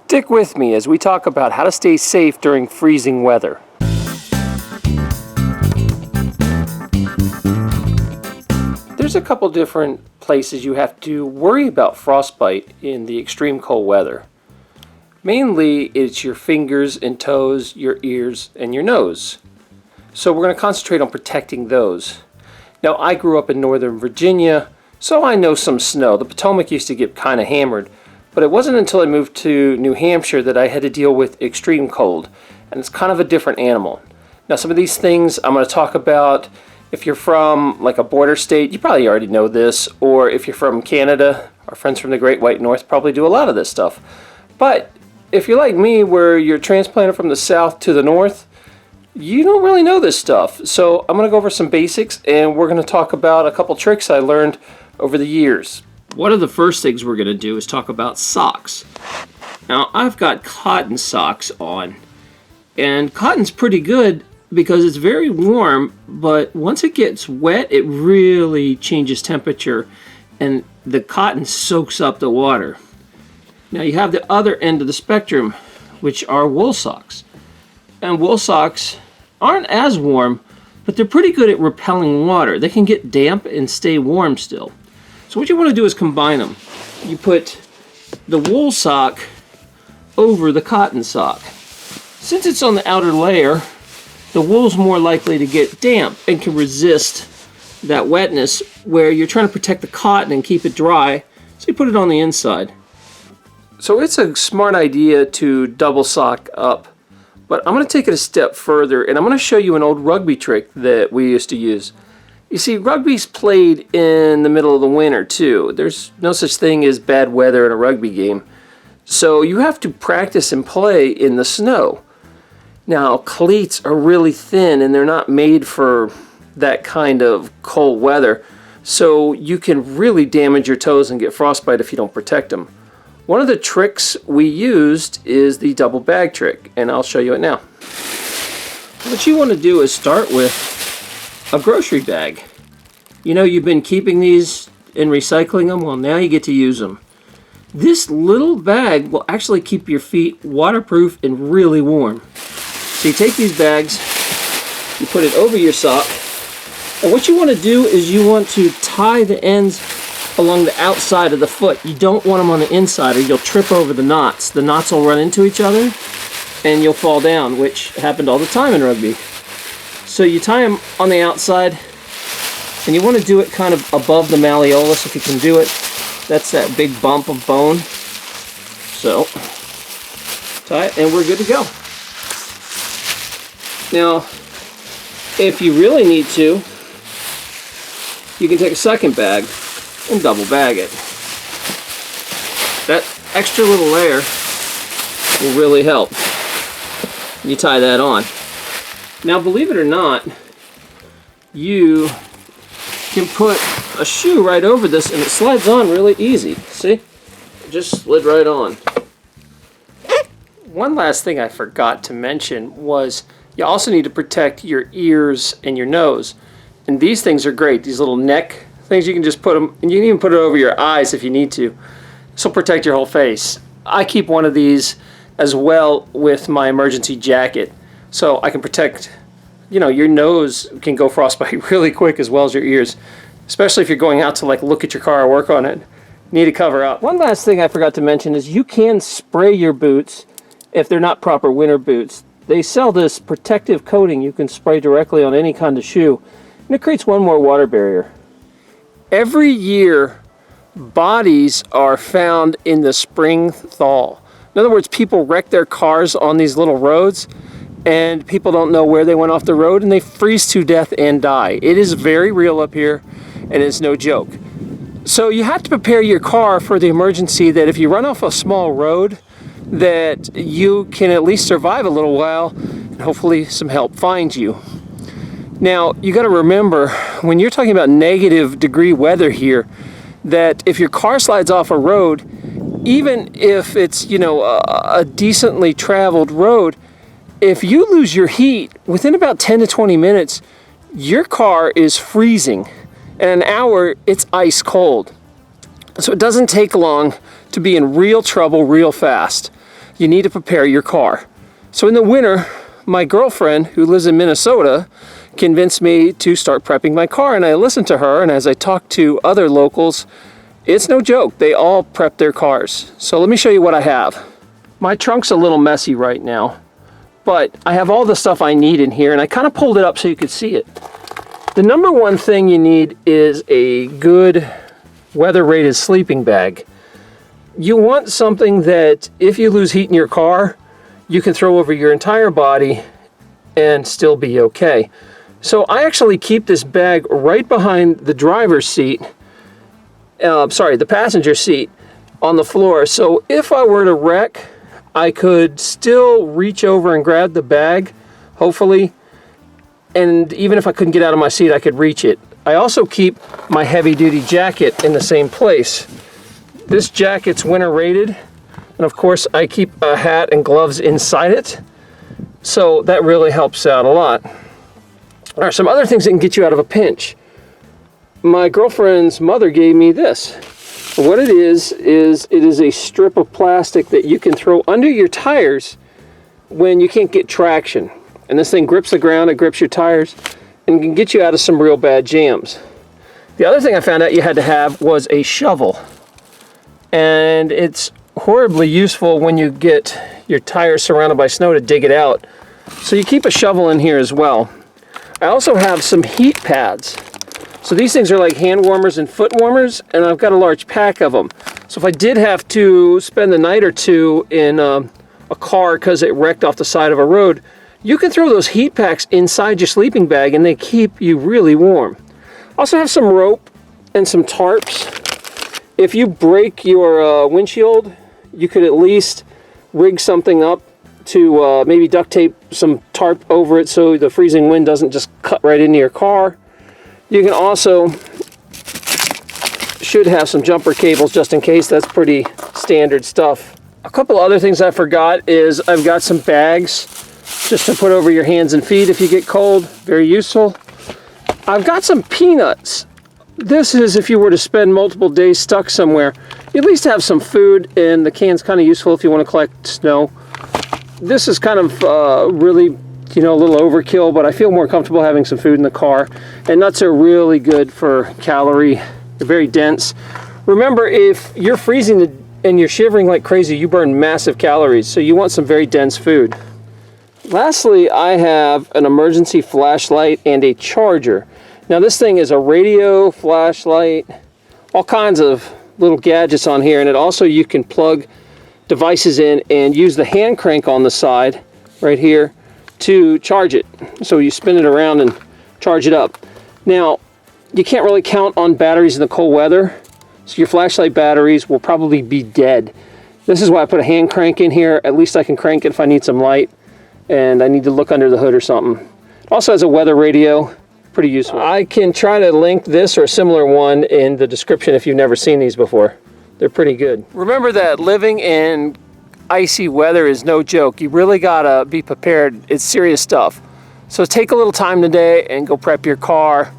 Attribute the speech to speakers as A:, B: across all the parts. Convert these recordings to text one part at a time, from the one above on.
A: Stick with me as we talk about how to stay safe during freezing weather. There's a couple different places you have to worry about frostbite in the extreme cold weather. Mainly, it's your fingers and toes, your ears, and your nose. So we're going to concentrate on protecting those. Now, I grew up in Northern Virginia, so I know some snow. The Potomac used to get kind of hammered, but it wasn't until I moved to New Hampshire that I had to deal with extreme cold, and it's kind of a different animal. Now, some of these things I'm going to talk about. If you're from like a border state, you probably already know this, or if you're from Canada, our friends from the Great White North probably do a lot of this stuff. But if you're like me, where you're transplanted from the south to the north, you don't really know this stuff. So I'm going to go over some basics, and we're going to talk about a couple tricks I learned over the years. One of the first things we're going to do is talk about socks. Now, I've got cotton socks on, and cotton's pretty good because it's very warm, but once it gets wet, it really changes temperature, and the cotton soaks up the water. Now, you have the other end of the spectrum, which are wool socks. And wool socks aren't as warm, but they're pretty good at repelling water. They can get damp and stay warm still. So what you want to do is combine them. You put the wool sock over the cotton sock. Since it's on the outer layer, the wool's more likely to get damp and can resist that wetness, where you're trying to protect the cotton and keep it dry, so you put it on the inside. So it's a smart idea to double sock up, but I'm going to take it a step further, and I'm going to show you an old rugby trick that we used to use. You see, rugby's played in the middle of the winter too. There's no such thing as bad weather in a rugby game. So you have to practice and play in the snow. Now, cleats are really thin and they're not made for that kind of cold weather. So you can really damage your toes and get frostbite if you don't protect them. One of the tricks we used is the double bag trick, and I'll show you it now. What you want to do is start with a grocery bag. You know, you've been keeping these and recycling them. Well, now you get to use them. This little bag will actually keep your feet waterproof and really warm. So you take these bags, you put it over your sock, and what you want to do is you want to tie the ends along the outside of the foot. You don't want them on the inside, or you'll trip over the knots. The knots will run into each other and you'll fall down, which happened all the time in rugby. So you tie them on the outside, and you want to do it kind of above the malleolus if you can do it. That's that big bump of bone. So tie it, and we're good to go. Now, if you really need to, you can take a second bag and double bag it. That extra little layer will really help. You tie that on. Now, believe it or not, you can put a shoe right over this and it slides on really easy. See? It just slid right on. One last thing I forgot to mention was you also need to protect your ears and your nose. And these things are great. These little neck things, you can just put them, and you can even put it over your eyes if you need to. This will protect your whole face. I keep one of these as well with my emergency jacket, so I can protect, you know, your nose can go frostbite really quick as well as your ears, especially if you're going out to like look at your car or work on it. You need to cover up. One last thing I forgot to mention is you can spray your boots if they're not proper winter boots. They sell this protective coating you can spray directly on any kind of shoe, and it creates one more water barrier. Every year, bodies are found in the spring thaw. In other words, people wreck their cars on these little roads, and people don't know where they went off the road, and they freeze to death and die. It is very real up here, and it's no joke. So you have to prepare your car for the emergency that if you run off a small road, that you can at least survive a little while, and hopefully some help finds you. Now, you got to remember, when you're talking about -degree weather here, that if your car slides off a road, even if it's, you know, a decently traveled road, if you lose your heat within about 10 to 20 minutes, your car is freezing. In an hour, it's ice cold. So it doesn't take long to be in real trouble real fast. you need to prepare your car. So in the winter, my girlfriend, who lives in Minnesota, convinced me to start prepping my car, and I listened to her, and as I talked to other locals, it's no joke, they all prep their cars. So let me show you what I have. My trunk's a little messy right now, but I have all the stuff I need in here, and I kind of pulled it up so you could see it. The number one thing you need is a good weather-rated sleeping bag. You want something that if you lose heat in your car, you can throw over your entire body and still be okay. So I actually keep this bag right behind the driver's seat, the passenger seat on the floor. So if I were to wreck, I could still reach over and grab the bag, hopefully, and even if I couldn't get out of my seat, I could reach it. I also keep my heavy-duty jacket in the same place. This jacket's winter rated, and of course I keep a hat and gloves inside it, so that really helps out a lot. There are some other things that can get you out of a pinch. My girlfriend's mother gave me this. What it is it is a strip of plastic that you can throw under your tires when you can't get traction. And this thing grips the ground, it grips your tires, and can get you out of some real bad jams. The other thing I found out you had to have was a shovel. And it's horribly useful when you get your tires surrounded by snow to dig it out. So you keep a shovel in here as well. I also have some heat pads. So these things are like hand warmers and foot warmers, and I've got a large pack of them. So if I did have to spend the night or two in a car because it wrecked off the side of a road, you can throw those heat packs inside your sleeping bag and they keep you really warm. I also have some rope and some tarps. If you break your windshield, you could at least rig something up to maybe duct tape some tarp over it so the freezing wind doesn't just cut right into your car. You can also should have some jumper cables just in case. That's pretty standard stuff. A couple other things I forgot is I've got some bags just to put over your hands and feet if you get cold. Very useful. I've got some peanuts. This is if you were to spend multiple days stuck somewhere, you at least have some food, and the can's kind of useful if you want to collect snow. This is kind of really, a little overkill, but I feel more comfortable having some food in the car. And nuts are really good for calorie. They're very dense. Remember, if you're freezing and you're shivering like crazy, you burn massive calories, so you want some very dense food. Lastly, I have an emergency flashlight and a charger. Now this thing is a radio, flashlight, all kinds of little gadgets on here, and it also you can plug devices in and use the hand crank on the side right here to charge it. So you spin it around and charge it up. Now you can't really count on batteries in the cold weather, so your flashlight batteries will probably be dead. This is why I put a hand crank in here. At least I can crank it if I need some light and I need to look under the hood or something. It also has a weather radio. Pretty useful. I can try to link this or a similar one in the description if you've never seen these before. They're pretty good. Remember that living in icy weather is no joke. You really gotta be prepared. It's serious stuff. So take a little time today and go prep your car.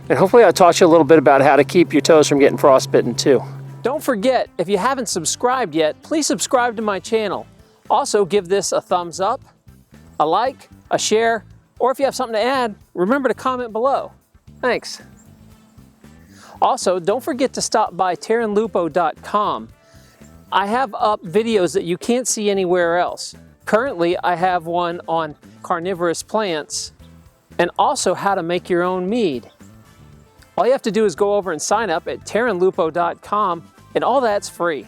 A: And hopefully I taught you a little bit about how to keep your toes from getting frostbitten too. Don't forget, if you haven't subscribed yet, please subscribe to my channel. Also give this a thumbs up, a like, a share, or if you have something to add, remember to comment below. Thanks. Also, don't forget to stop by terranlupo.com. I have up videos that you can't see anywhere else. Currently, I have one on carnivorous plants and also how to make your own mead. All you have to do is go over and sign up at terranlupo.com, and all that's free.